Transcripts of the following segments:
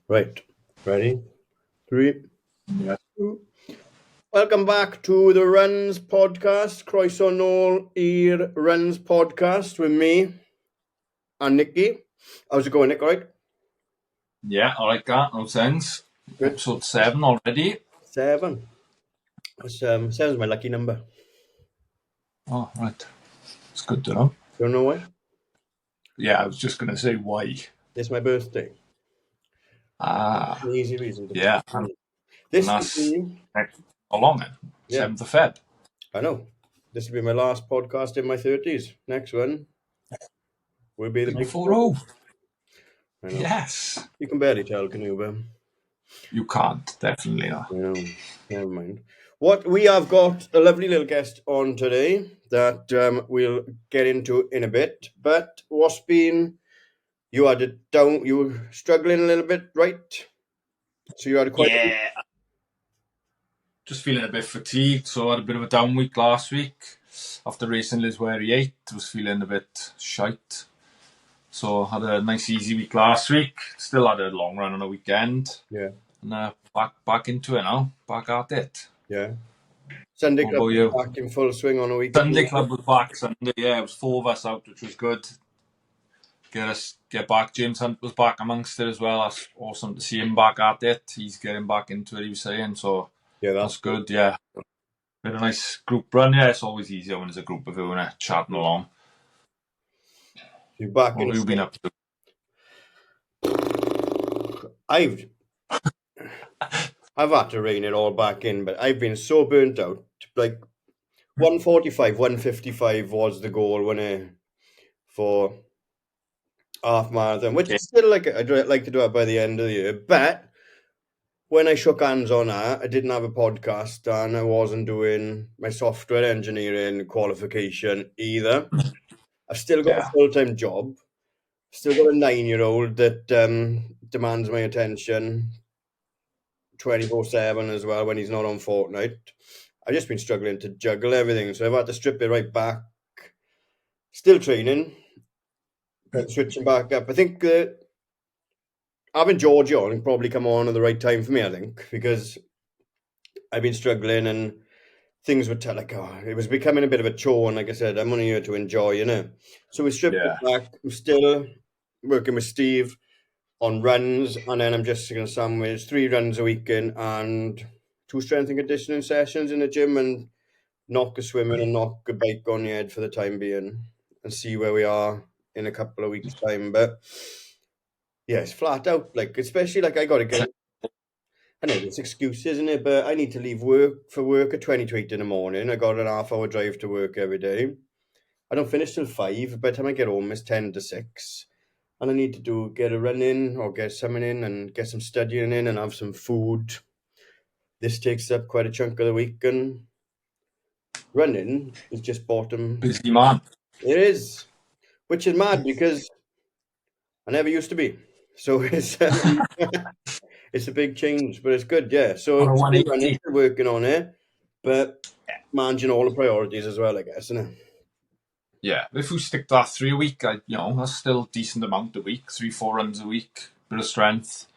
Right. Ready? 3, Yeah. 2. Welcome back to the Runs podcast. Croeso nôl i'r Runs podcast with me and Nicky. How's it going, Nick? All right? Yeah, I like that. No sense. Good. Episode 7 already. 7. That's, 7's my lucky number. Oh, right. It's good to know. Don't know why? Yeah, I was just going to say why. It's my birthday. Ah, An easy reason to yeah. pick. And This will that's be, how long then? yeah, 7th of Feb. I know. This will be my last podcast in my 30s. Next one will be the big 4-0. I know. Yes. You can barely tell, can you, Ben? You can't, definitely not. I know. Never mind. What we have got a lovely little guest on today that we'll get into in a bit. But what's been you had it down? You were struggling a little bit, right? So you had quite. Yeah. Just feeling a bit fatigued, so I had a bit of a down week last week. After racing Liswary 8, I was feeling a bit shite. So I had a nice easy week last week. Still had a long run on a weekend. Yeah. And back into it now. Back at it. Yeah. Sunday What club about you? was back in full swing on a weekend. Sunday club was back Sunday. Yeah, it was 4 of us out, which was good. Get back. James Hunt was back amongst it as well. That's awesome to see him back at it. He's getting back into it, he was saying. So Yeah, that's good. Yeah. Been a nice group run. Yeah, it's always easier when there's a group of you and chatting along. You're back What have you been up to? I've had to rein it all back in, but I've been so burnt out. Like 145, 155 was the goal when for half marathon, which is still like I'd like to do it by the end of the year. But when I shook hands on that, I didn't have a podcast and I wasn't doing my software engineering qualification either. I've still got a full-time job. Still got a 9-year-old that demands my attention 24/7 as well when he's not on Fortnite. I've just been struggling to juggle everything, so I've had to strip it right back. Still training, but switching back up. I think having Georgie on probably come on at the right time for me, I think, because I've been struggling and things were it was becoming a bit of a chore. And like I said, I'm only here to enjoy, So we stripped it back. I'm still working with Steve on runs, and then I'm just going to sandwich 3 runs a weekend and 2 strength and conditioning sessions in the gym and knock a swimming and knock a bike on the head for the time being and see where we are in a couple of weeks' time. But yeah, it's flat out. Like, especially like I got to get. I know it's excuses, isn't it? But I need to leave work at 20 to 8 in the morning. I got an half-hour drive to work every day. I don't finish till 5. By the time I get home, it's 10 to 6. And I need to get a run in or get something in and get some studying in and have some food. This takes up quite a chunk of the week, and running is just bottom. Busy man. It is, which is mad because I never used to be. So it's it's a big change, but it's good, yeah. So still running, still working on it, but managing all the priorities as well, I guess, isn't it? Yeah, if we stick to that 3 a week, that's still a decent amount a week. 3-4 runs a week, bit of strength.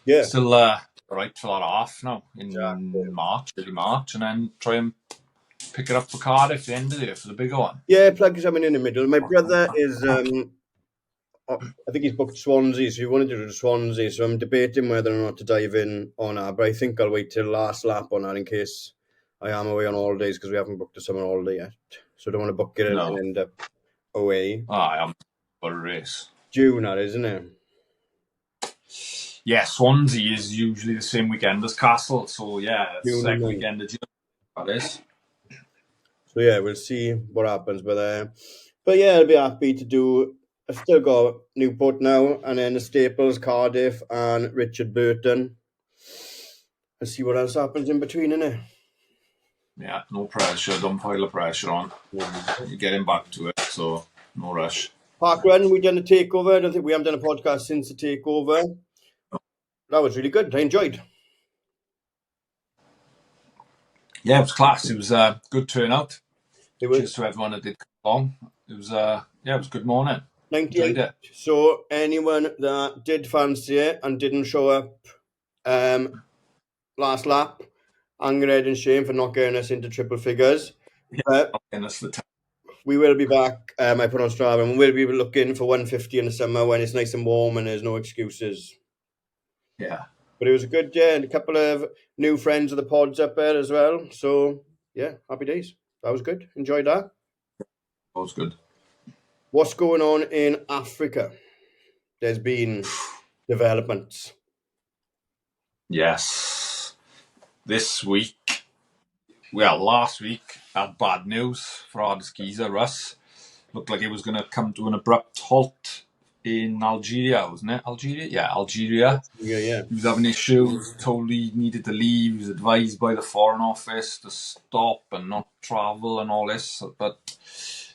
Yeah. Still right for that half now in March, early March, and then try and pick it up for Cardiff at the end of the year for the bigger one. Yeah, plug something in the middle. My brother is, I think he's booked Swansea, so he wanted to do Swansea, so I'm debating whether or not to dive in on that, but I think I'll wait till last lap on that in case I am away on holidays because we haven't booked a summer holiday yet. So I don't want to book it and end up away. I am for a race. June, that is, isn't it? Yeah, Swansea is usually the same weekend as Castle, so yeah, it's the second weekend of June. That is. So yeah, we'll see what happens with that. But yeah, I'll be happy to do. I've still got Newport now, and then the Staples, Cardiff, and Richard Burton. And see what else happens in between, innit? Yeah, no pressure. Don't pile the pressure on. You're getting back to it, so no rush. Parkrun, we done a takeover. I don't think we haven't done a podcast since the takeover. That was really good. I enjoyed. Yeah, it was class. It was a good turnout. It was. Cheers to everyone that did come along. It was it was a good morning. Enjoyed 98. it. So anyone that did fancy it and didn't show up last lap, anger, head and shame for not getting us into triple figures. Yeah, But and that's the time. we will be back. I put on Strava, and we'll be looking for 150 in the summer when it's nice and warm and there's no excuses. Yeah, But it was a good day, and a couple of new friends of the pods up there as well. So yeah, happy days. That was good. Enjoyed that. that was good. What's going on in Africa? There's been developments. Yes, this week, well, last week had bad news for our geezer Russ. Looked like it was going to come to an abrupt halt in Algeria, wasn't it? Algeria? Yeah, Algeria. Yeah. He was having issues, told he needed to leave. He was advised by the Foreign Office to stop and not travel and all this. But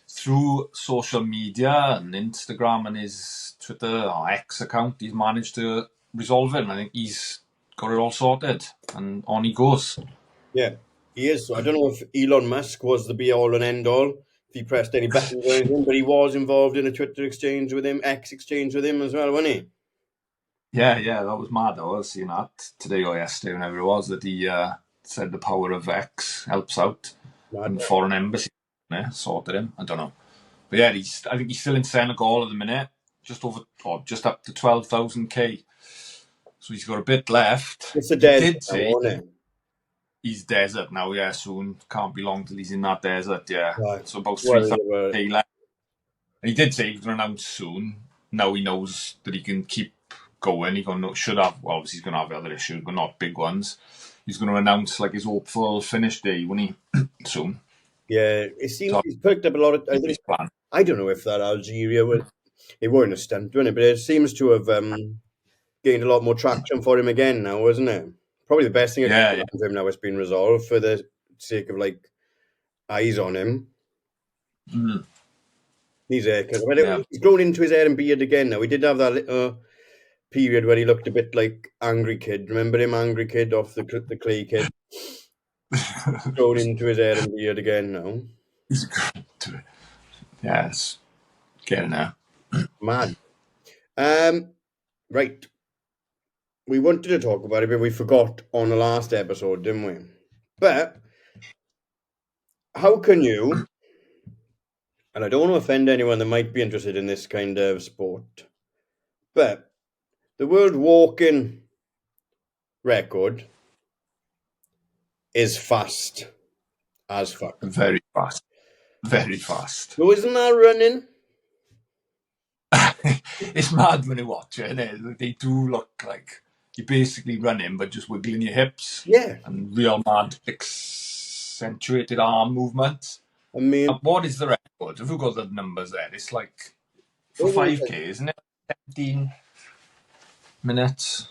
through social media and Instagram and his Twitter or X account, he's managed to resolve it. And I think he's got it all sorted. And on he goes. Yeah, he is. So I don't know if Elon Musk was the be all and end all, if he pressed any buttons or anything, but he was involved in a Twitter exchange with him, X exchange with him as well, wasn't he? Yeah, that was mad. I was seeing that today or yesterday, whenever it was, that he said the power of X helps out. Mad. And foreign embassy sorted him. I don't know. But yeah, I think he's still in Senegal at the minute, just up to 12,000 k. So he's got a bit left. It's a He desert did now, say isn't it? he's desert now. Yeah, soon can't be long till he's in that desert. Yeah, Right. so about Worried 3,000 about it. k left. And he did say he was going to announce soon. Now he knows that he can keep going. Should have. Well, obviously he's going to have other issues, but not big ones. He's going to announce like his hopeful finish day when he soon. Yeah, it seems So he's perked up a lot of. his plan. I don't know if that Algeria was. It weren't a stunt, wasn't it? But it seems to have gained a lot more traction for him again now, isn't it? Probably the best thing that Yeah, could happen to him now has been resolved for the sake of like eyes on him. Mm. His haircut. Yeah. He's grown into his hair and beard again now. He did have that little period where he looked a bit like Angry Kid. Remember him, Angry Kid off the Clay Kid? Grown into his hair and beard again now. He's good to it. Yeah, it's getting there. Mad. Right. We wanted to talk about it, but we forgot on the last episode, didn't we? But how can you, and I don't want to offend anyone that might be interested in this kind of sport, but the world walking record is fast as fuck. Very fast. Very fast. So isn't that running? It's mad when you watch it, innit? They do look like you're basically running, but just wiggling your hips. Yeah. And real mad, accentuated arm movements. I mean, What is the record? Have you got the numbers there? It's like for What was 5k, isn't it? 17 minutes.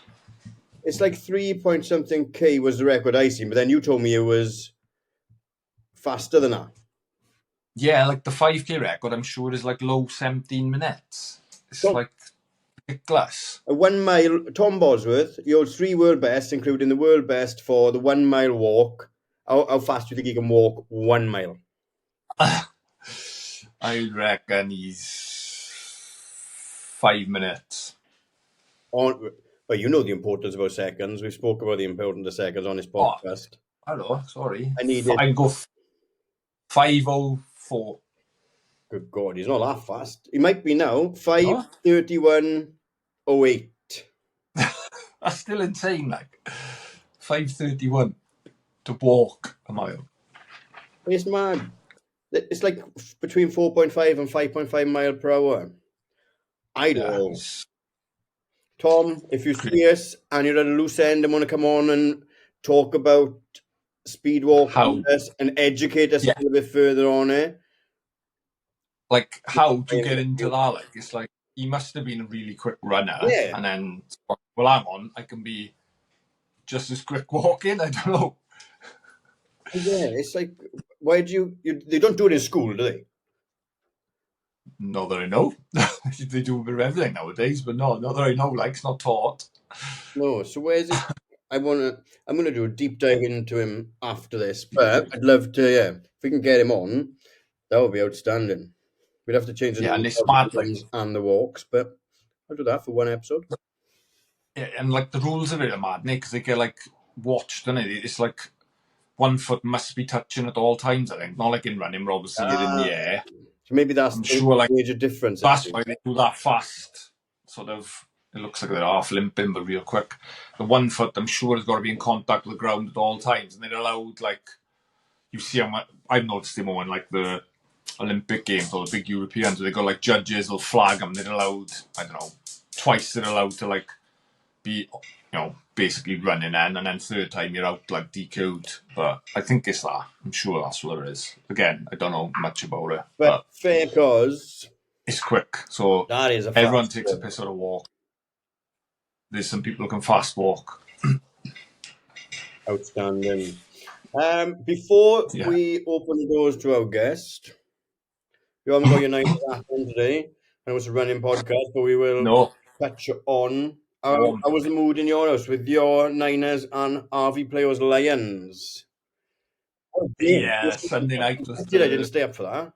it's like 3 point something K was the record I seen, but then you told me it was faster than that. Yeah, like the 5k record, I'm sure is like low 17 minutes. It's So- like ridiculous. A 1 mile, Tom Bosworth, he holds 3 world bests, including the world best for the 1 mile walk. How fast do you think he can walk 1 mile? I reckon he's 5 minutes. Well, you know the importance of our seconds. We spoke about the importance of seconds on this podcast. Hello, sorry. I need it. I can go 5:04. Good God, he's not that fast. He might be now. 5:31:08. That's still insane, like 5:31 to walk a mile. It's mad. It's like between 4.5 and 5.5 mile per hour. I don't know. Tom, if you see us and you're at a loose end and want to come on and talk about speed walking with us and educate us a little bit further on it. Like how to get into that? Like it's like he must have been a really quick runner, and then well, hang on, I can be just as quick walking. I don't know. Yeah, it's like why do they don't do it in school, do they? Not that I know. They do a bit of everything nowadays, but not that I know. Like it's not taught. No, so where's it? I'm gonna do a deep dive into him after this, but I'd love to. Yeah, if we can get him on, that would be outstanding. We'd have to change the Yeah, and name it's of mad, the like, runs and the walks, but I'll do that for one episode. and like the rules are really mad, because they get like watched, and it's like 1 foot must be touching at all times. I think not like in running, where obviously you're in the air. So maybe that's I'm the sure like major difference. that's why they do that fast. Sort of, it looks like they're half limping, but real quick. The 1 foot, I'm sure, has got to be in contact with the ground at all times, and they're allowed, like, you see how much I've noticed them more in like the Olympic Games or the big Europeans, where they got like judges, they'll flag them. They're allowed, I don't know, twice they're allowed to like be, basically running in, and then third time you're out like DQ'd. But I think it's that. I'm sure that's what it is. Again, I don't know much about it, But fair cause it's quick. So that is a everyone fast takes a piss out of walk. There's some people who can fast walk. outstanding. Before Yeah. we open the doors to our guest, you haven't got your night on today. I know it's a running podcast, but we will No. touch on how was the mood in your house with your Niners and Harvey players Lions? Yeah, Sunday night was I didn't stay up for that.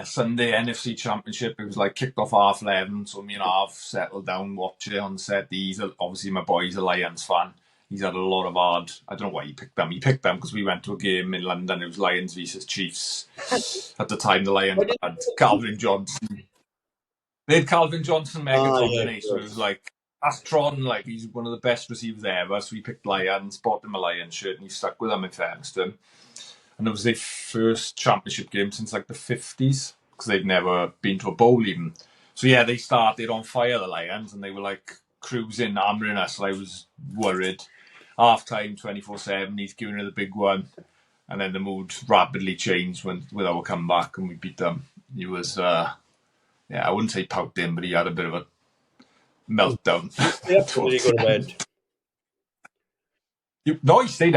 Sunday NFC Championship. It was like kicked off 11:30, so me and Harv settled down, watched it on set. Obviously my boy's a Lions fan. He's had a lot of hard. I don't know why he picked them. He picked them because we went to a game in London. It was Lions versus Chiefs. At the time, the Lions had Calvin Johnson. They had Calvin Johnson, Megatron, didn't he? So it was like, Astron, like, he's one of the best receivers ever. So we picked Lions, bought him a Lions shirt, and he stuck with them in fairness to him. And it was their first championship game since like the 50s, because they'd never been to a bowl even. So yeah, they started on fire, the Lions, and they were like cruising, hammering us. And I was worried. Half time, 24/7, he's giving her the big one. And then the mood rapidly changed with our comeback, and we beat them. He was, I wouldn't say pouting, but he had a bit of a meltdown. Yeah, did he go to bed? No, he stayed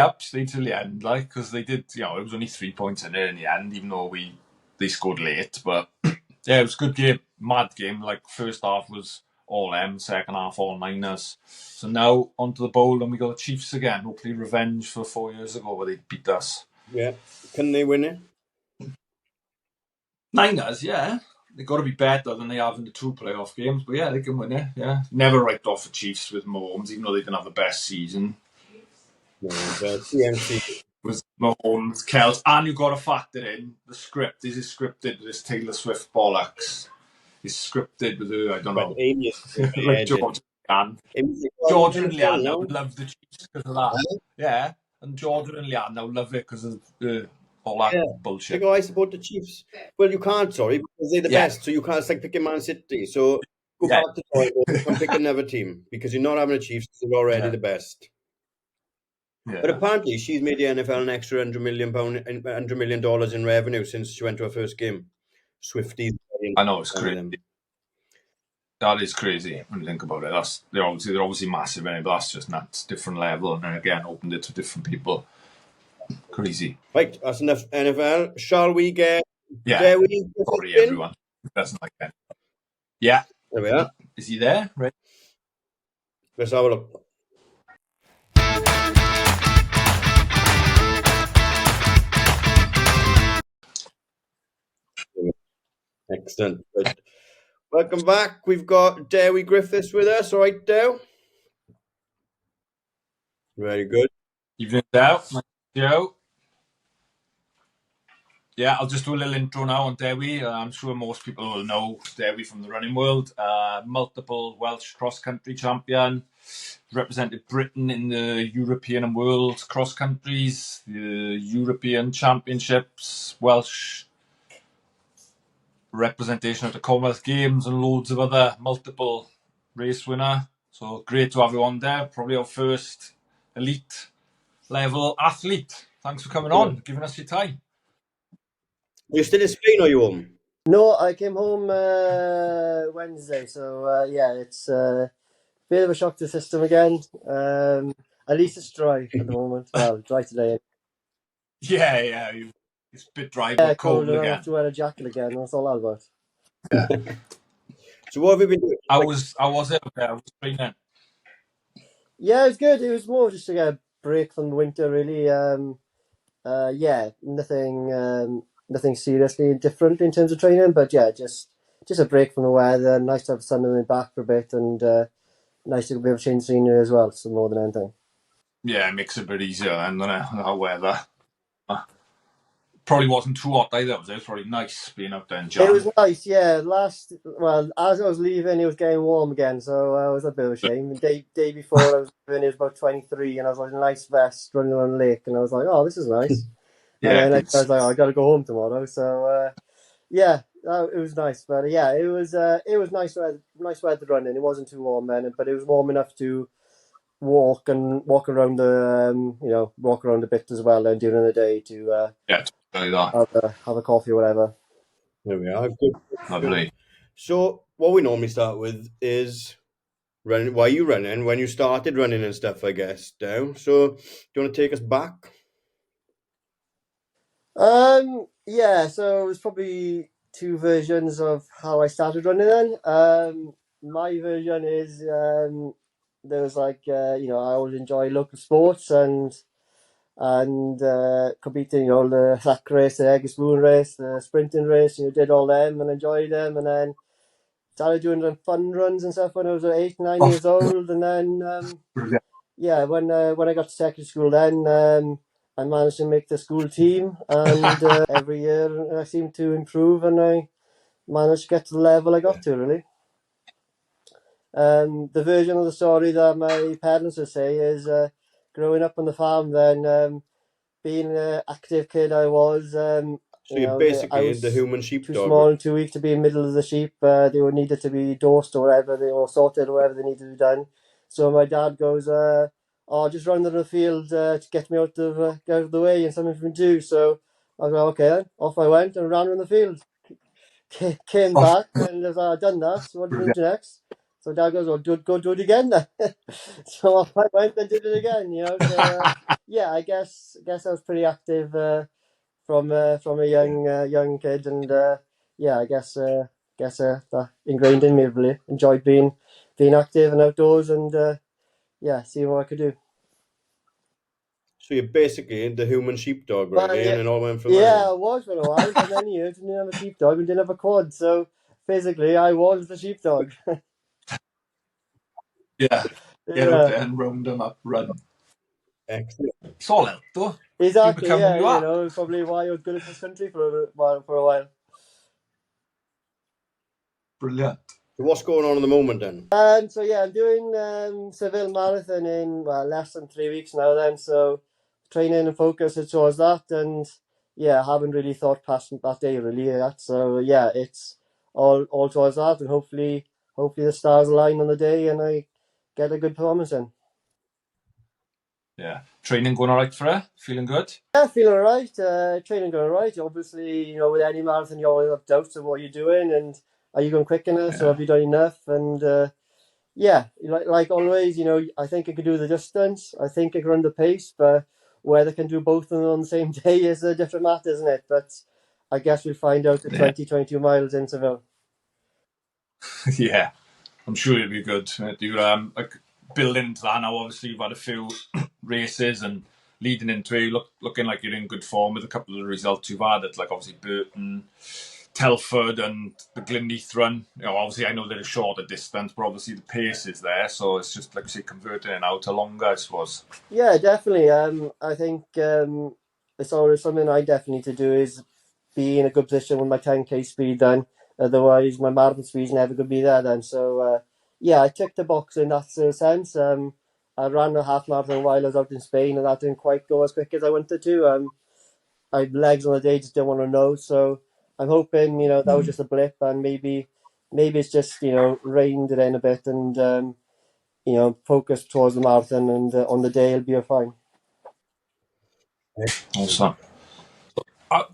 till the end, like, because they did. It was only 3 points in there in the end, even though they scored late. But yeah, it was a good game, mad game. Like, first half was all M, second half all Niners. So now onto the bowl, and we got the Chiefs again. Hopefully, revenge for 4 years ago where they beat us. Yeah, can they win it? Niners, yeah. They've got to be better than they have in the 2 playoff games, but yeah, they can win it. Yeah, never write off the Chiefs with Mahomes, even though they didn't have the best season. No, the CMC was Mahomes, Kels, and you've got to factor in the script. Is it scripted with this Taylor Swift bollocks? Is scripted with her, I don't know. Like George and Georgia and Leanna would love the Chiefs because of that. Yeah, and Georgia and Leanna would love it because of all that bullshit. They go, I support the Chiefs. Well, you can't, sorry, because they're the best, so you can't. It's like picking Man City. So go back to Toronto and pick another team because you're not having the Chiefs because they're already the best. Yeah. But apparently, she's made the NFL an extra $100 million in revenue since she went to her first game. Swifties. I know, it's crazy. That is crazy when you think about it. They're obviously massive, but that's just nuts. Different level, and then again opened it to different people. Crazy. Right, that's enough NFL. Shall we get Dewi? Sorry, everyone. Doesn't like that. Yeah. There we are. Is he there? Right. Let's have a look. Excellent. Good. Welcome back. We've got Dewi Griffiths with us. All right, Dew? Very good. Evening, Dew. Joe. Yeah, I'll just do a little intro now on Dewi. I'm sure most people will know Dewi from the running world. Multiple Welsh cross-country champion. Represented Britain in the European and World cross-countries. The European Championships. Welsh representation at the Commonwealth Games and loads of other multiple race winner. So great to have you on there. Probably our first elite level athlete. Thanks for coming on, giving us your time. Are you still in Spain or are you home? No, I came home Wednesday. So it's a bit of a shock to the system again. At least it's dry at the moment. Well, dry today. Yeah. It's a bit dry, but cold again. I have to wear a jacket again. That's all that about. Yeah. So what have you been doing? I was it okay? I was training. Yeah, it was good. It was more just to get a break from the winter, really. Nothing nothing seriously different in terms of training, but yeah, just a break from the weather. Nice to have the sun on the back for a bit, and nice to be able to change scenery as well. So more than anything. Yeah, it makes it a bit easier and the weather. Probably wasn't too hot either. It was probably nice being out there in Jan. It was nice, yeah. As I was leaving, it was getting warm again, so it was a bit of a shame. The day before I was leaving, it was about 23, and I was like a nice vest running around the lake, and I was like, oh, this is nice. And Yeah, then good. I was like, oh, I got to go home tomorrow. So yeah, it was nice. But yeah, it was nice weather running. It wasn't too warm then, but it was warm enough to walk around walk around a bit as well, and during the day to Yeah, totally that. have a coffee or whatever. There we are. Good. Lovely. So what we normally start with is running. Why you running? When you started running and stuff, I guess. Now, so do you want to take us back? Yeah, so it was probably two versions of how I started running then. My version is there was I always enjoy local sports and competing, the sack race, the egg spoon race, the sprinting race, did all them and enjoyed them, and then started doing the fun runs and stuff when I was 8, 9 years old, and then yeah, when I got to secondary school, then I managed to make the school team, and every year I seemed to improve, and I managed to get to the level I got to, really. The version of the story that my parents would say is growing up on the farm, then being an active kid I was. So you're I basically the was human too sheepdog. small and too weak to be in the middle of the sheep. They were needed to be dosed or whatever, or sorted or whatever they needed to be done. So my dad goes, "Oh, just run down the field to get me out of the way and something for me to do." So I was like, "Okay, then." Off I went and ran around the field. Came back and I was like, "I've done that. So what do you want to do next?" So dad goes, "Well, go do it again then." So off I went and did it again. So yeah, I guess I was pretty active from a young kid, and yeah, I guess that ingrained in me. Really enjoyed being active and outdoors, and yeah, seeing what I could do. So you're basically the human sheepdog, But really, and it all went from yeah, there. I was for a while, for many years. Didn't have a sheepdog and didn't have a quad, so physically I was the sheepdog. Yeah, get out Yeah, there and round them up, run. Excellent. It's all out though. You exactly. become who Yeah, you are. probably why I was good at cross country for a while. Brilliant. So what's going on at the moment then? So yeah, I'm doing Seville Marathon in less than 3 weeks now. Then so training and focus is towards that, and yeah, I haven't really thought past that day really yet. So yeah, it's all towards that, and hopefully the stars align on the day, and I get a good performance in. Yeah. Training going all right for her? Feeling good? Yeah, feeling alright. Training going alright. Obviously, with any marathon, you always have doubts of what you're doing, and are you going quick enough? So Yeah. have you done enough? And yeah, like always, I think I could do the distance. I think I can run the pace, but whether I can do both of them on the same day is a different matter, isn't it? But I guess we'll find out at Yeah. 22 miles in Seville. Yeah. I'm sure you'll be good. You build into that now. Obviously, you've had a few races and leading into it, looking like you're in good form with a couple of the results you've had. It's like obviously Burton, Telford, and the Glenneath run. Obviously I know they're a shorter distance, but obviously the pace is there. So it's just like you say, converting it out to longer, I suppose. Yeah, definitely. I think it's always something I definitely need to do is be in a good position with my 10k speed then. Otherwise, my marathon speed's never going to be there then. So, yeah, I ticked the box in that sense. I ran a half marathon while I was out in Spain, and that didn't quite go as quick as I wanted to. I had legs on the day, just didn't want to know. So I'm hoping, that was just a blip, and maybe it's just, reined it in a bit and, focus towards the marathon, and on the day it'll be fine. Awesome.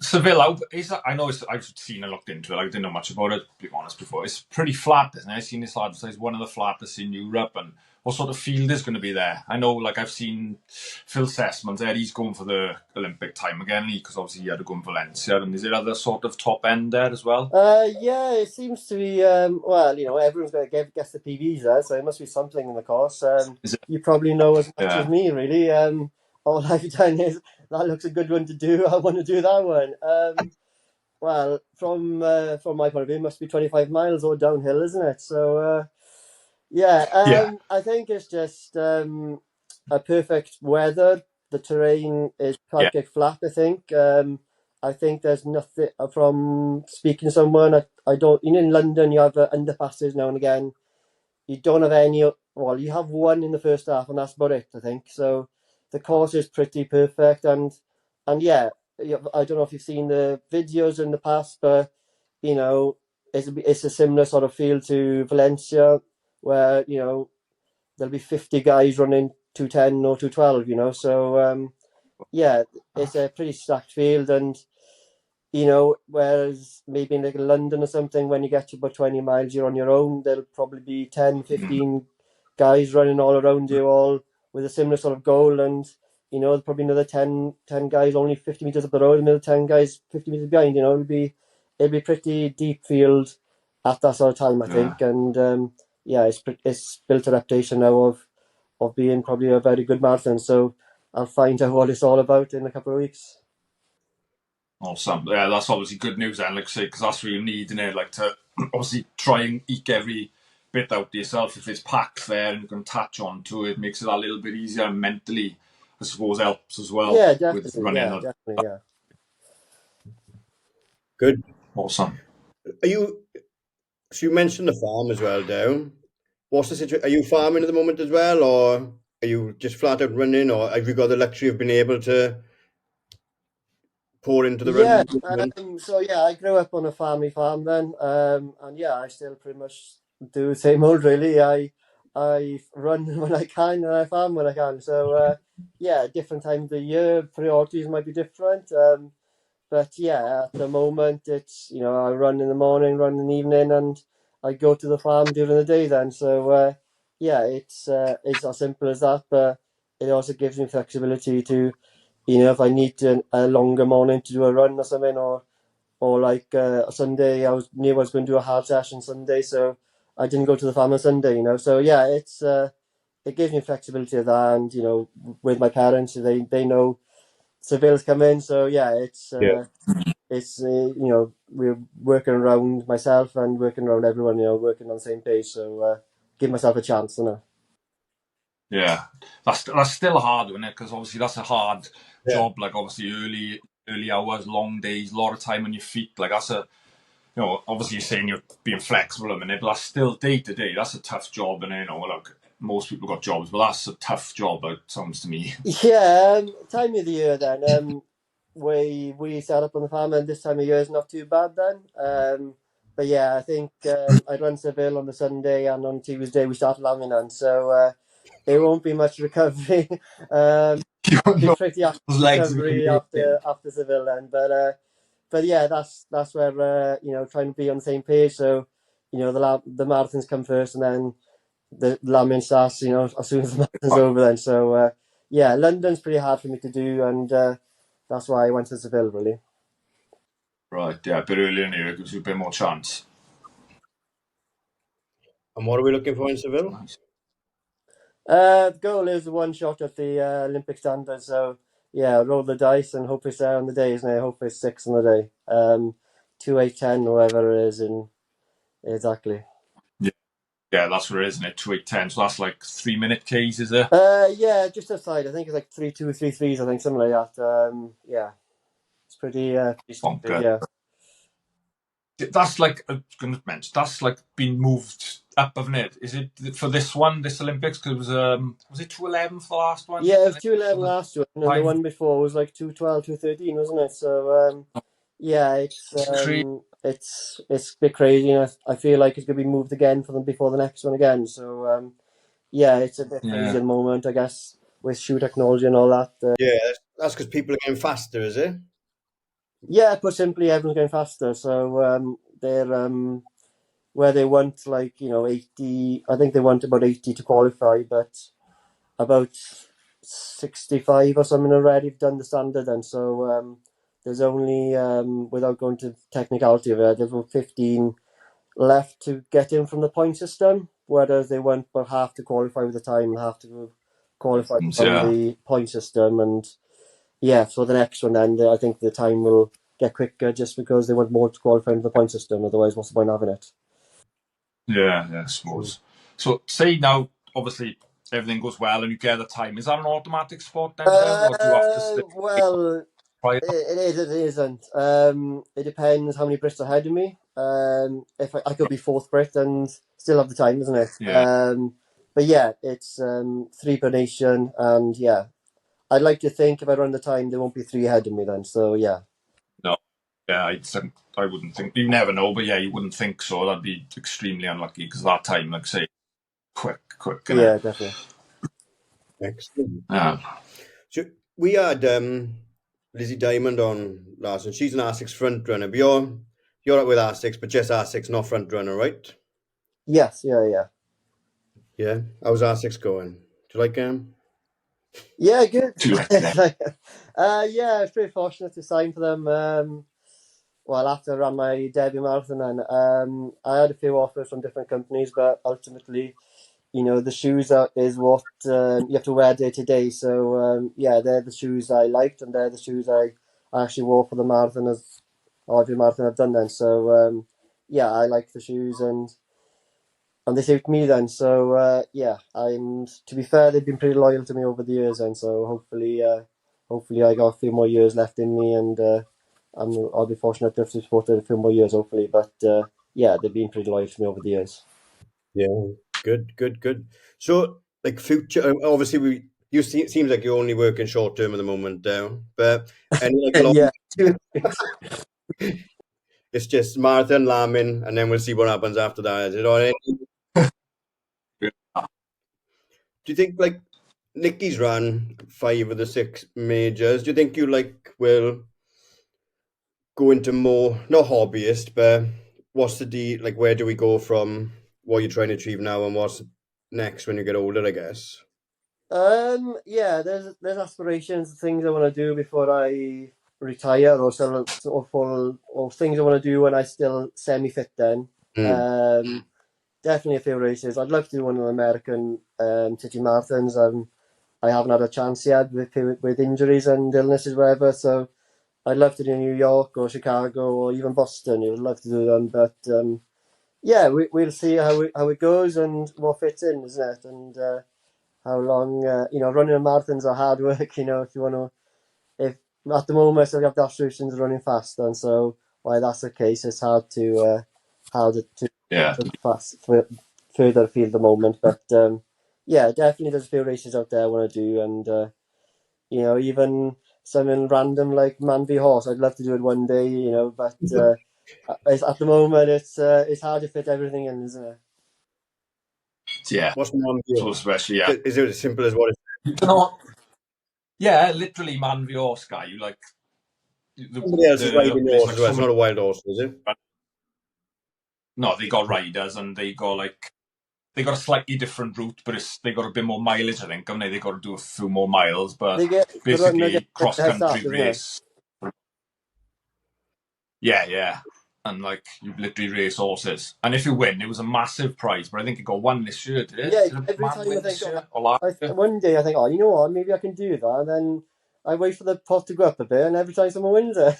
Seville, I know I've seen and looked into it. I didn't know much about it, to be honest, before. It's pretty flat, isn't it? I've seen this advertised, one of the flattest in Europe. And what sort of field is going to be there? I know, I've seen Phil Sessman's there. He's going for the Olympic time again, because obviously he had to go in Valencia. And is there other sort of top end there as well? Yeah, it seems to be. Everyone's got to guess the PBs there, so it must be something in the course. You probably know as much as me, really. All I've done is that looks a good one to do. I want to do that one. well, from my point of view, it must be 25 miles or downhill, isn't it? So yeah, Yeah, I think it's just a perfect weather. The terrain is yeah, quite flat, I think. I think there's nothing from speaking to someone. I don't. You know, in London, you have underpasses now and again. You don't have any. Well, you have one in the first half, and that's about it, I think. So the course is pretty perfect, and yeah, I don't know if you've seen the videos in the past, but you know, it's a similar sort of feel to Valencia, where there'll be 50 guys running 210 or 212. So yeah, it's a pretty stacked field, and whereas maybe in like London or something, when you get to about 20 miles, you're on your own. There'll probably be 10, mm, 15 guys running all around you, all with a similar sort of goal. And, probably another 10 guys only 50 meters up the road, another 10 guys 50 meters behind. It'll be pretty deep field at that sort of time, I yeah. think. And yeah, it's built a reputation now of being probably a very good marathon. So I'll find out what it's all about in a couple of weeks. Awesome. Yeah, that's obviously good news then, like I say, because that's what you need, innit? Like to obviously try and eke every bit out to yourself. If it's packed there and you can attach onto it, makes it a little bit easier and mentally, I suppose, helps as well Yeah, with definitely. running. Yeah, definitely. Yeah. Good. Awesome. Are you? So you mentioned the farm as well, Down. What's the situation? Are you farming at the moment as well, or are you just flat out running, or have you got the luxury of being able to pour into the Yeah. running equipment? So yeah, I grew up on a family farm then, and yeah, I still pretty much do the same old. Really, I run when I can and I farm when I can. So yeah, different times of the year, priorities might be different. But yeah, at the moment it's I run in the morning, run in the evening, and I go to the farm during the day then. So yeah, it's as simple as that. But it also gives me flexibility to, if I need a longer morning to do a run or something, or like Sunday, I was going to do a hard session Sunday, so I didn't go to the farm on Sunday. So yeah, it gives me flexibility of that, and with my parents, they know Seville's come in, so yeah, Yeah. we're working around myself and working around everyone, working on the same page. So give myself a chance, Yeah, that's still a hard one, because obviously that's a hard Yeah. job. Like obviously early hours, long days, a lot of time on your feet. Like that's a obviously you're saying you're being flexible a minute, but that's still day to day. That's a tough job, and look, most people got jobs, but that's a tough job. It sounds to me. Yeah, time of the year then. We set up on the farm, and this time of year is not too bad then. But yeah, I think I run Seville on the Sunday, and on Tuesday we start lambing on, so there won't be much recovery. Be pretty active Those legs are going to recovery be aching. after Seville then. But yeah, that's where trying to be on the same page. So the marathons come first, and then the lambing starts. As soon as the marathon's over then. So yeah, London's pretty hard for me to do, and that's why I went to Seville really. Right, yeah, a bit earlier in the year gives you a bit more chance. And what are we looking for in Seville? Nice. The goal is one shot at the Olympic standard. So yeah, roll the dice and hope it's there on the day, isn't it? I hope it's 6 on the day. 2:8:10, whatever it is, in exactly. Yeah, that's where it is, isn't it? 2:8:10. So that's like 3-minute Ks, is it? Yeah, just outside. I think it's like 3:2 or 3:3s. I think something like that. Yeah, it's pretty standard, Bonker. yeah. That's like going to mention. That's like been moved up, hasn't it? Is it for this one, this Olympics? Because it was it 2:11 for the last one? Yeah, it was And 2:11 for the last one, and the time, one before was like 2:12, 2:13, wasn't it? So yeah, crazy. it's a bit crazy, and I feel like it's gonna be moved again for them before the next one again. So yeah, it's a bit crazy Yeah, at the moment, I guess, with shoe technology and all that. Yeah, that's because people are getting faster, is it? Yeah, put simply, everyone's going faster. So they're where they want 80. I think they want about 80 to qualify, but about 65 or something already have done the standard. And so there's only, without going to technicality of it, there's about 15 left to get in from the point system, whereas they want about half to qualify with the time and half to qualify from yeah, the point system. And yeah, so the next one then, I think the time will get quicker just because they want more to qualify into the point system. Otherwise, what's the point having it? Yeah, I suppose. So, say now, obviously, everything goes well and you get the time. Is that an automatic spot then, Phil? Or do you have to still Well, try it? it is. It isn't. It depends how many Brits are ahead of me. If I could be fourth Brit and still have the time, isn't it? Yeah. But yeah, it's three per nation, and yeah, I'd like to think if I run the time, there won't be three ahead of me then. So yeah. No. Yeah, I wouldn't think. You never know, but yeah, you wouldn't think so. That'd be extremely unlucky because that time, like say, quick, Yeah, definitely. Excellent. Yeah. So we had Lizzie Diamond on last, and she's an R6 front runner. But you're up with R6, but just R6, not front runner, right? Yes, yeah. Yeah. How's R6 going? Do you like him? Yeah, good. Do you like that? Yeah, I was pretty fortunate to sign for them. Well, after I ran my debut marathon, and I had a few offers from different companies, but ultimately, the shoes is what you have to wear day to day. So yeah, they're the shoes I liked, and they're the shoes I actually wore for the marathon or every marathon I've done then. So yeah, I like the shoes, and they suit me then. So yeah, to be fair, they've been pretty loyal to me over the years, and so hopefully I got a few more years left in me, and I'll be fortunate to have supported a few more years, hopefully. But yeah, they've been pretty loyal to me over the years. Yeah. Good. So, like future, obviously, seems like you're only working short term at the moment, but any like long, Yeah. it's just marathon, lambing, and then we'll see what happens after that. You know what I mean? Do you think like Nicky's ran 5 of the 6 majors? Do you think you will go into more, not hobbyist, but what's like where do we go from what you're trying to achieve now and what's next when you get older, I guess? Yeah, there's aspirations, things I want to do before I retire, or things I want to do when I still semi-fit. Then, Mm. definitely a few races. I'd love to do one of the American city marathons. I haven't had a chance yet with injuries and illnesses, whatever. So I'd love to do New York or Chicago or even Boston. I'd love to do them, but yeah, we'll see how it goes and what fits in, isn't it? And how long running a marathon's are hard work. If you want to, if at the moment I have the aspirations of running fast, and so why that's the case, it's hard to Yeah. fast further afield at the moment. But yeah, definitely there's a few races out there I want to do, and even something random like man v horse. I'd love to do it one day, but at the moment it's hard to fit everything in, isn't it? Yeah. What's man view? So especially, yeah. Is it as simple as what You know, yeah, literally man v horse guy. You like somebody else is riding your there's horse like as well? so It's many. not a wild horse, is it? No, they got riders and they got a slightly different route, but they got a bit more mileage. I think, haven't they? They got to do a few more miles, but The runner basically gets cross head start, country doesn't it? race. Yeah. And like you literally race horses, and if you win, it was a massive prize. But I think it got one this year. Did it? Yeah, Did a every man time I win think, this year or last year? one day I think, oh, you know what, maybe I can do that. And then I wait for the pot to go up a bit, and every time someone wins it.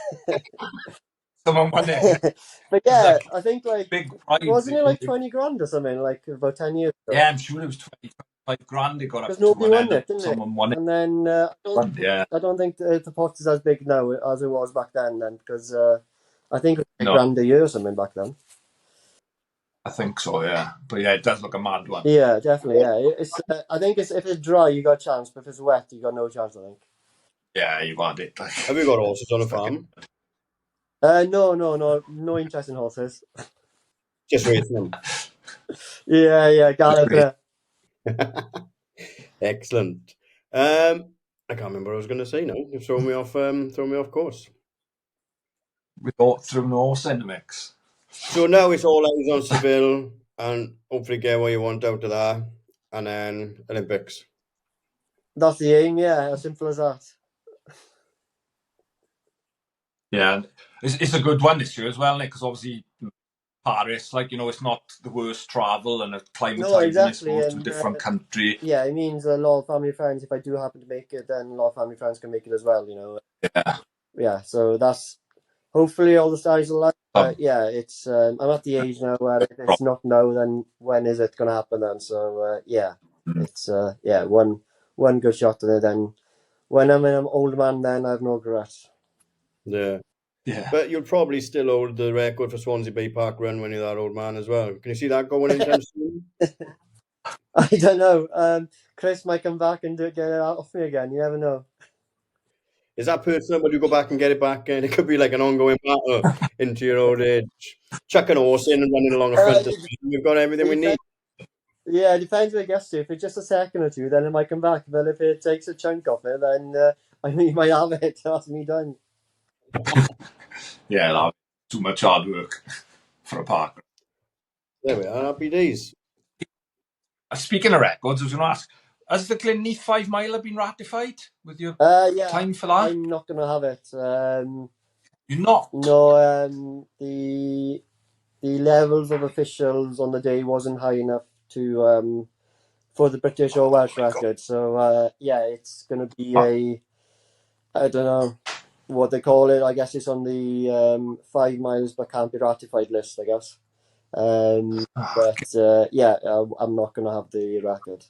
Someone won it. It But was yeah, like I think big prize. wasn't it like 20 grand or something, like about 10 years ago? Yeah, I'm sure it was 25 grand. They got Because up to, nobody and won then it, didn't it? someone won it. And then Yeah, I don't think the pot is as big now as it was back then. Then because I think it was a no, grand a year or something back then. I think so. Yeah, but yeah, it does look a mad one. Yeah, definitely. Yeah, I think if it's dry, you got a chance, but if it's wet, you got no chance. I think. Yeah, you got it. Have you got horses on a farm? No interest in horses. Just racing them. Yeah, Gallagher. Excellent. I can't remember what I was going to say now. You've thrown me off course. We got through Norse in the mix. So now it's all eyes on Seville and hopefully get what you want out of that, and then Olympics. That's the aim. Yeah, as simple as that. Yeah, it's a good one this year as well, Nick, because obviously Paris, it's not the worst travel and No, acclimatizing, I exactly, suppose, to a and different country. yeah, it means a lot of family friends. If I do happen to make it, then a lot of family friends can make it as well. Yeah. Yeah, so that's hopefully all the stars will like. Yeah, it's I'm at the age now where if it's not now, then when is it going to happen then? So yeah, it's yeah, one good shot at it. Then when I'm an old man, then I have no regrets. Yeah. Yeah. But you'll probably still hold the record for Swansea Bay Park run when you're that old man as well. Can you see that going anytime soon? I don't know. Chris might come back and get it out of me again. You never know. Is that personal? Would you go back and get it back? And it could be like an ongoing battle into your old age. Chucking a horse in and running along the front. We've got everything we need. Yeah, it depends where it gets to. If it's just a second or two, then it might come back. But if it takes a chunk off it, then I mean, you might have it. That's me done. Yeah, that'll be too much hard work for a park. There we are. Happy days. Speaking of records, I was going to ask, has the Glenneath 5 mile been ratified with your Yeah, time for that? I'm not going to have it. You're not? No, the levels of officials on the day wasn't high enough to for the British or Welsh record. So yeah, it's going to be I don't know what they call it. I guess it's on the 5 miles but can't be ratified list, I guess. But yeah, I'm not going to have the record.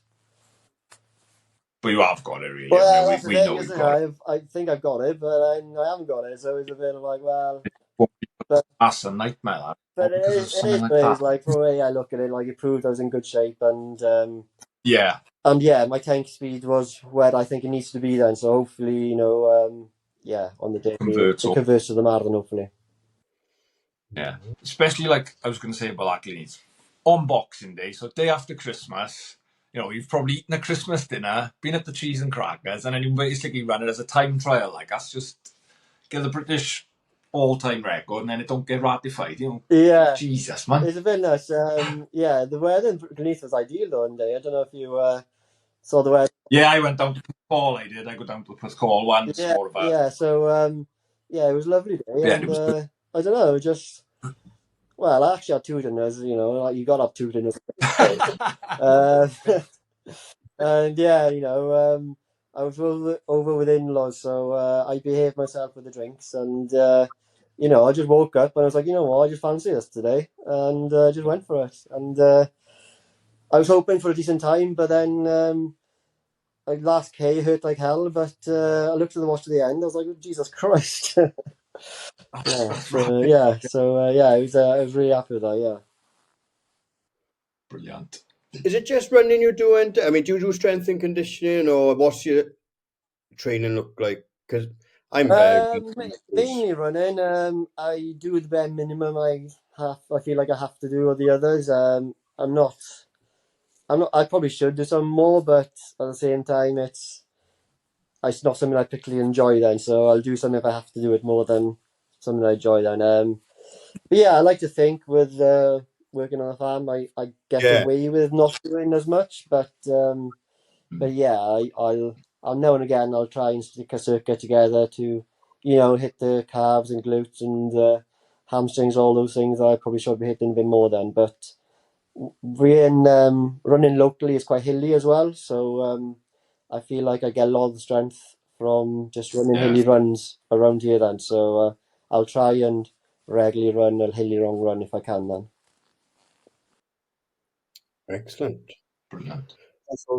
But you have got it, really. Well, we that's the thing, know isn't you've got it? I think I've got it, but I haven't got it. So it's a bit of like, well, that's a nightmare. That. but it is like that. It's like, for the way I look at it, like it proved I was in good shape, and yeah, my tank speed was where I think it needs to be then. So hopefully, yeah, on the day it converts to the marathon, hopefully. Yeah, especially like I was going to say about that, Glenneath. On Boxing Day, so day after Christmas, you've probably eaten a Christmas dinner, been at the cheese and crackers, and then you basically run it as a time trial. Like, that's just get the British all-time record, and then it don't get ratified. Yeah, Jesus, man. It's a bit nice. Yeah, the weather in Glenneath was ideal though one day. I don't know if you saw the weather. Yeah, I went down to Porthcawl. I did. I go down to Porthcawl once. Yeah, So yeah, it was a lovely day. Yeah, and it was good. I don't know, just. Well, I actually had two dinners, like you got to have two dinners. And yeah, I was over with in-laws, so I behaved myself with the drinks, and I just woke up and I was like, you know what, I just fancy this today, and just went for it. And I was hoping for a decent time, but then last K hurt like hell. But I looked at the watch at the end, I was like, oh, Jesus Christ. Yeah, I was really happy with that. Yeah. Brilliant. Is it just running you're doing? I mean, do you do strength and conditioning, or what's your training look like? Because I'm very mainly running. I do the bare minimum. I feel like I have to do all the others. I'm not. I probably should do some more, but at the same time, it's not something I particularly enjoy. Then, so I'll do something if I have to do it more than something I enjoy. Then, but yeah, I like to think with working on a farm, I get away with not doing as much. But yeah, I'll now and again I'll try and stick a circuit together to, hit the calves and glutes and hamstrings, all those things. I probably should be hitting a bit more then. But running locally is quite hilly as well, so I feel like I get a lot of the strength from just running hilly runs around here then. So I'll try and regularly run a hilly long run if I can then. Excellent. Brilliant.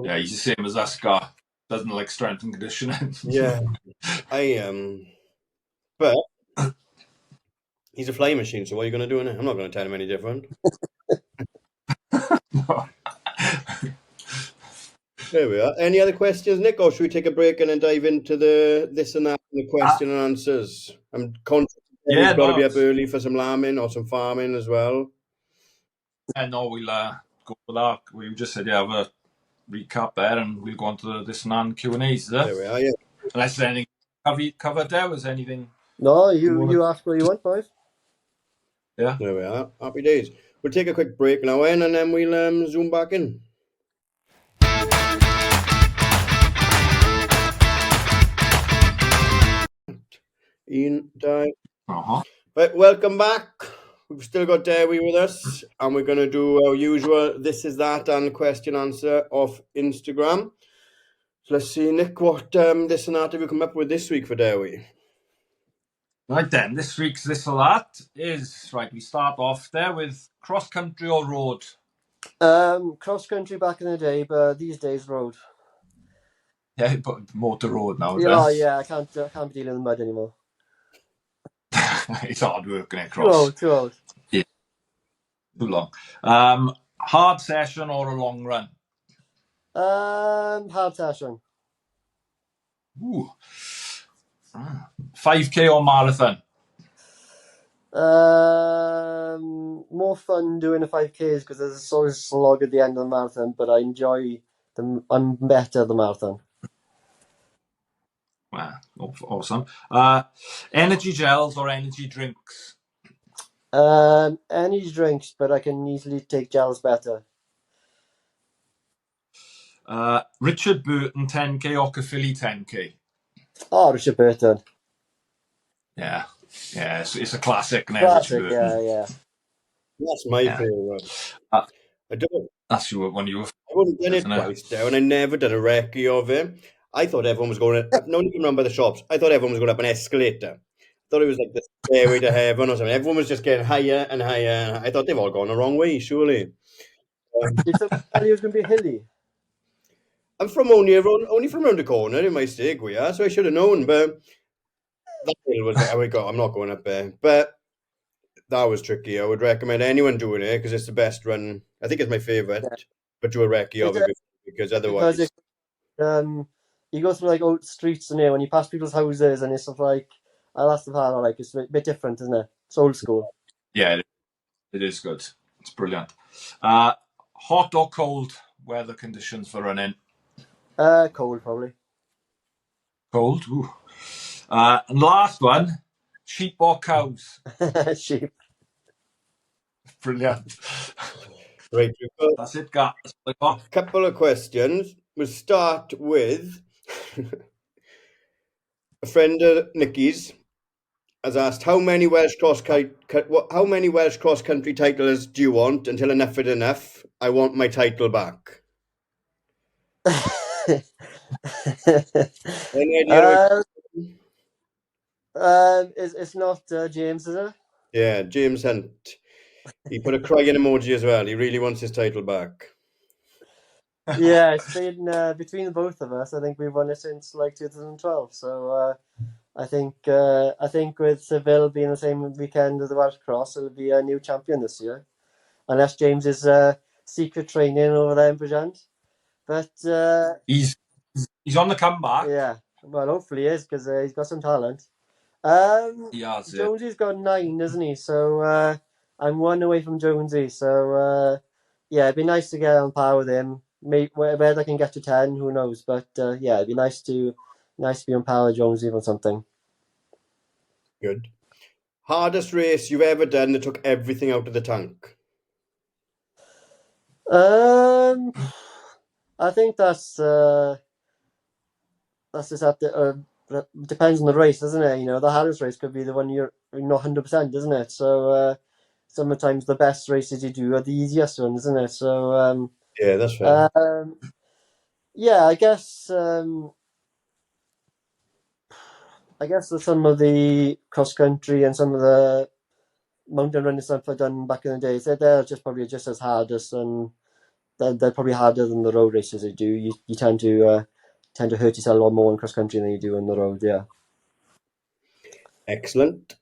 Yeah, he's the same as us, Scott. Doesn't like strength and conditioning. Yeah, but he's a flying machine, so what are you going to do in it? I'm not going to tell him any different. There we are. Any other questions, Nick, or should we take a break and then dive into this and that and the question and answers? I'm conscious we've got to be up early for some lambing or some farming as well. No, we'll go for that. We just said have a recap there, and we'll go on to this and Q&As. There we are. Yeah. Unless there's anything have you covered there? Was anything? No, you ask what you want, boys. Yeah. There we are. Happy days. We'll take a quick break now, and then we'll zoom back in. Ian, Di. Right, welcome back. We've still got Dewi with us, and we're going to do our usual this is that and question answer off Instagram. So let's see, Nick, what this and that have you come up with this week for Dewi? Right then, this week's This or That is, right, we start off there with cross country or road. Cross country back in the day, but these days road. Yeah, but motor road now, Oh is yeah, I can't be dealing with mud anymore. it? It's hard work, isn't it, Too cross? old, too old. Yeah, too long. Hard session or a long run? Hard session. Ooh. 5K or marathon? More fun doing the 5Ks because there's a sort of slog at the end of the marathon, but I enjoy the. I'm better at the marathon. Wow, awesome. Energy gels or energy drinks? Any drinks, but I can easily take gels better. Richard Burton 10K or Caerphilly 10K? Oh, Richard Burton. Yeah, it's a classic now, Richard Classic, Burton. yeah. That's my Yeah. favourite. Uh, I don't. That's one of your I've only done it isn't it? twice now, and I never done a recce of it. I thought everyone was going. I've known even around by the shops. I thought everyone was going up an escalator. I thought it was like the stairway to heaven or something. Everyone was just getting higher and higher. And I thought they've all gone the wrong way, surely. Did somebody tell you it was going to be hilly? I'm from only from around the corner in my stake, we are, so I should have known. But that hill was there we go. I'm not going up there, but that was tricky. I would recommend anyone doing it because it's the best run. I think it's my favourite, Yeah. but do a recce of it because Because otherwise, you go through like old streets and when you pass people's houses and it's sort of like, that's the part I like. It's a bit different, isn't it? It's old school. Yeah, it is good. It's brilliant. Hot or cold weather conditions for running? Cold probably. Cold. Ooh. And last one, sheep or cows? Sheep. Brilliant. right. We've got That's it, guys. a couple of questions. We'll start with a friend of Nicky's has asked how many how many Welsh cross country titles do you want until enough is enough? I want my title back. Any idea? It's not James, is it? Yeah, James Hunt. He put a crying emoji as well. He really wants his title back. Yeah, it's been between the both of us. I think we've won it since like 2012. So I think with Seville being the same weekend as the Welsh Cross, it'll be a new champion this year, unless James is secret training over there in Bridgend. But He's on the comeback. yeah, well, hopefully he is because he's got some talent. He has it. Jonesy's got 9, isn't he? So I'm 1 away from Jonesy. So yeah, it'd be nice to get on par with him. Maybe whether I can get to 10, who knows? But yeah, it'd be nice to be on par with Jonesy on something. Good. Hardest race you've ever done that took everything out of the tank? I think that's just at the depends on the race, doesn't it? The hardest race could be the one you're not 100%, isn't it? So sometimes the best races you do are the easiest ones, isn't it? So Yeah, that's fair. yeah, I guess that some of the cross country and some of the mountain running stuff I've done back in the day, they're just probably just as hard as they're probably harder than the road races they do. You tend to hurt yourself a lot more in cross country than you do on the road. Yeah. Excellent.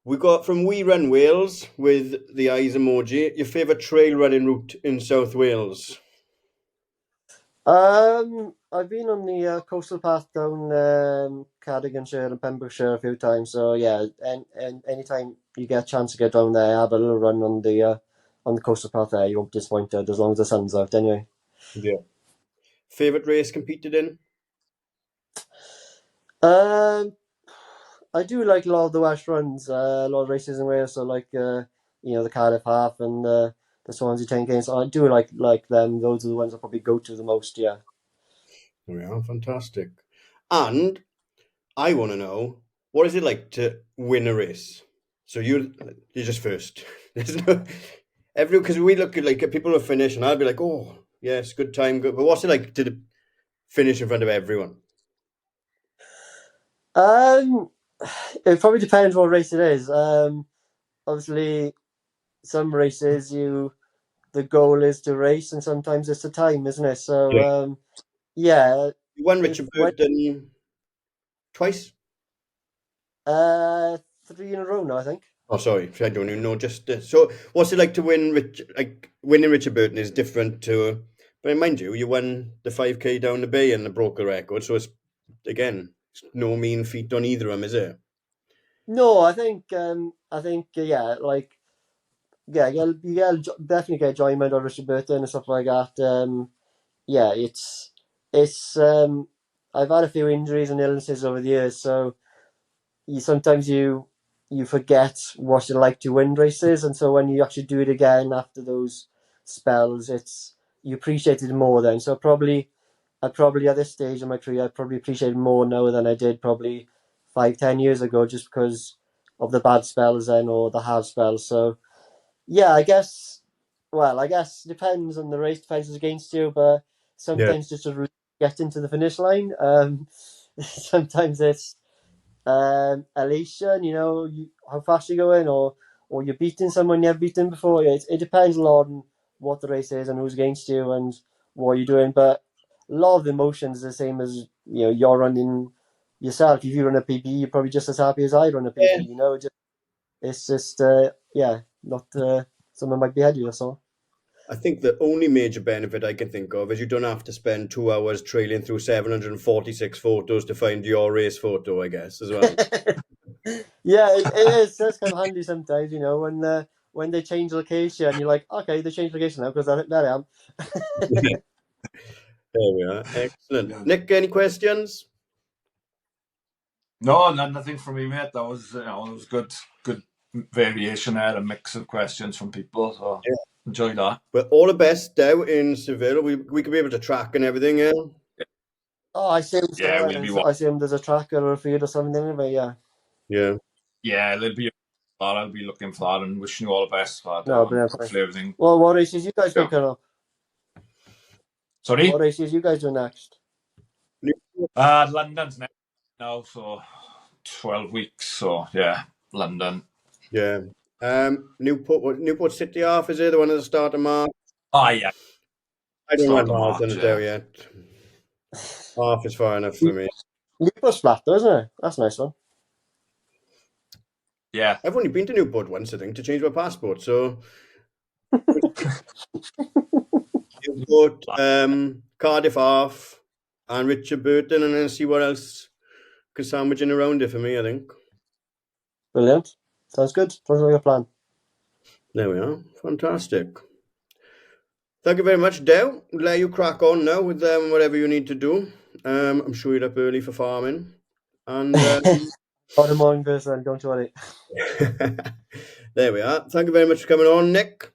We got from We Run Wales with the eyes emoji. Your favourite trail running route in South Wales? I've been on the coastal path down Cardiganshire and Pembrokeshire a few times. So yeah, and anytime you get a chance to get down there, have a little run on the coastal path there. You won't be disappointed as long as the sun's out. Anyway. Yeah. Favourite race competed in? I do like a lot of the Welsh runs, a lot of races in Wales. So like the Cardiff Half and the Swansea 10K. So I do like them. Those are the ones I probably go to the most. Yeah. There we are. Fantastic. And I want to know, what is it like to win a race? So you're just first. There's no because we look at people who finish, and I'll be like, oh yes, good time, good. But what's it like to finish in front of everyone? It probably depends what race it is. Obviously, some races the goal is to race, and sometimes it's the time, isn't it? So Yeah. yeah, You won if Richard when Burton twice. 3 in a row now, I think. Oh, sorry, I don't even know. Just so, what's it like to win? Winning Richard Burton is different to. But mind you, you won the 5K down the bay and broke a record. So it's again, it's no mean feat on either of them, is it? No, I think yeah, like yeah, definitely get enjoyment of Richard Burton and stuff like that. Yeah, it's I've had a few injuries and illnesses over the years, so sometimes you forget what it's like to win races, and so when you actually do it again after those spells, it's you appreciate it more then. So I probably at this stage in my career I probably appreciate it more now than I did probably 5-10 years ago, just because of the bad spells then or the hard spells. So yeah, I guess. Well, I guess depends on the race, depends who's against you, but Yeah. sometimes just to get into the finish line. Sometimes it's elation, how fast you're going, or you're beating someone you've beaten before. It depends a lot on what the race is and who's against you and what you're doing. But a lot of the emotions are the same as you're running yourself. If you run a PB, you're probably just as happy as I run a Yeah. PB. It's just yeah, not someone might be ahead of you. That's all. I think the only major benefit I can think of is you don't have to spend 2 hours trailing through 746 photos to find your race photo, I guess, as well. Yeah, it is. That's kind of handy sometimes, when they change location, you're like, okay, they changed location now because there I am. There we are. Excellent. Nick, any questions? No, nothing from me, mate. That was it was good variation there, a mix of questions from people. So Yeah. enjoy that. Well, all the best out in Seville. We could be able to track and everything, yeah? Oh, I assume Yeah, so. we'll be I assume there's a tracker or a feed or something anyway. Yeah. Yeah. yeah, there'll be I'll be looking for that and wishing you all the best for that. No, brilliant. Hopefully everything. Well, what races you guys Yeah. got coming up? Sorry? What races you guys do next? London's next now, so 12 weeks. So yeah, London. Yeah. Newport City half, is it? The one at the start of March? Yeah. I don't Start want of half done March, it yeah. out yet. Half is far enough for me. Newport's flat though, isn't it? That's a nice one. Yeah. I've only been to Newport once, I think, to change my passport. So Newport, Cardiff half, and Richard Burton, and then see what else can sandwich in around it for me, I think. Brilliant. Sounds good. Sounds like a plan. There we are. Fantastic. Thank you very much, Dew. We'll let you crack on now with whatever you need to do. I'm sure you're up early for farming. And On the morning person, don't worry. there we are. Thank you very much for coming on, Nick.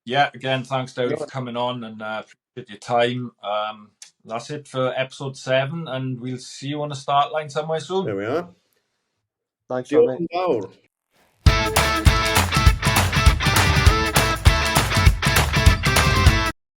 Yeah, again, thanks, Dewi, Yeah. for coming on and appreciate your time. That's it for episode 7, and we'll see you on the start line somewhere soon. There we are. Thanks, Diolch mate. yn fawr.